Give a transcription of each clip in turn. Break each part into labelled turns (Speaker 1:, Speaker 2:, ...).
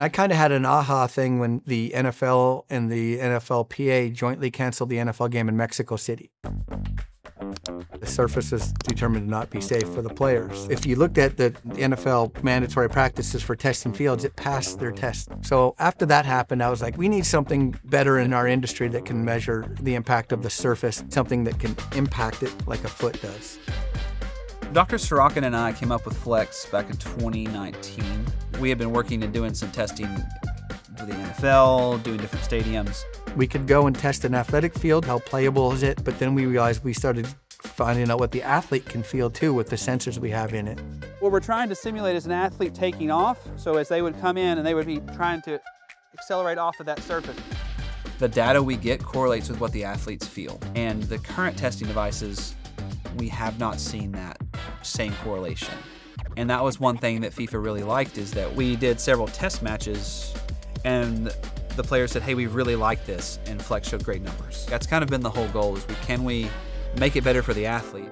Speaker 1: I kind of had an aha thing when the NFL and the NFLPA jointly canceled the NFL game in Mexico City. The surface is determined to not be safe for the players. If you looked at the NFL mandatory practices for testing fields, it passed their test. So after that happened, I was like, we need something better in our industry that can measure the impact of the surface, something that can impact it like a foot does.
Speaker 2: Dr. Sorochan and I came up with fLEX back in 2019. We had been working and doing some testing for the NFL, doing different stadiums.
Speaker 1: We could go and test an athletic field, how playable is it, but then we realized we started finding out what the athlete can feel too with the sensors we have in it.
Speaker 3: What we're trying to simulate is an athlete taking off, so as they would come in and they would be trying to accelerate off of that surface.
Speaker 2: The data we get correlates with what the athletes feel, and the current testing devices, we have not seen that same correlation. And that was one thing that FIFA really liked, is that we did several test matches and the players said, hey, we really like this, and fLEX showed great numbers. That's kind of been the whole goal, is can we make it better for the athlete?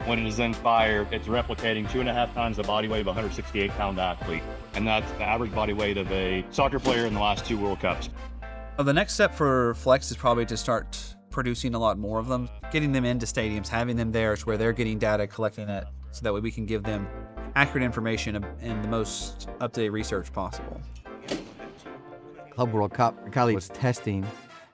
Speaker 4: When it is then fired, it's replicating 2.5 times the body weight of a 168-pound athlete. And that's the average body weight of a soccer player in the last 2 World Cups.
Speaker 2: The next step for fLEX is probably to start producing a lot more of them, getting them into stadiums, having them there where they're getting data, collecting it, so that way we can give them accurate information and the most up-to-date research possible.
Speaker 1: Club World Cup, Kyley was testing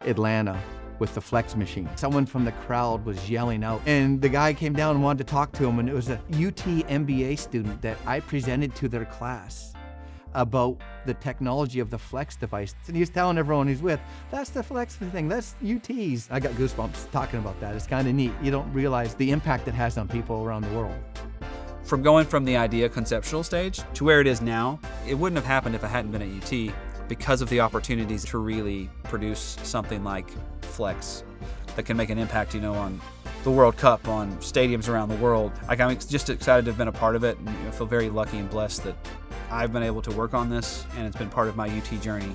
Speaker 1: Atlanta with the fLEX machine. Someone from the crowd was yelling out, and the guy came down and wanted to talk to him, and it was a UT MBA student that I presented to their class about the technology of the fLEX device. And he was telling everyone he's with, that's the fLEX thing, that's UT's. I got goosebumps talking about that. It's kind of neat. You don't realize the impact it has on people around the world.
Speaker 2: From going from the idea conceptual stage to where it is now, it wouldn't have happened if I hadn't been at UT, because of the opportunities to really produce something like fLEX that can make an impact, on the World Cup, on stadiums around the world. I'm just excited to have been a part of it, and feel very lucky and blessed that I've been able to work on this, and it's been part of my UT journey.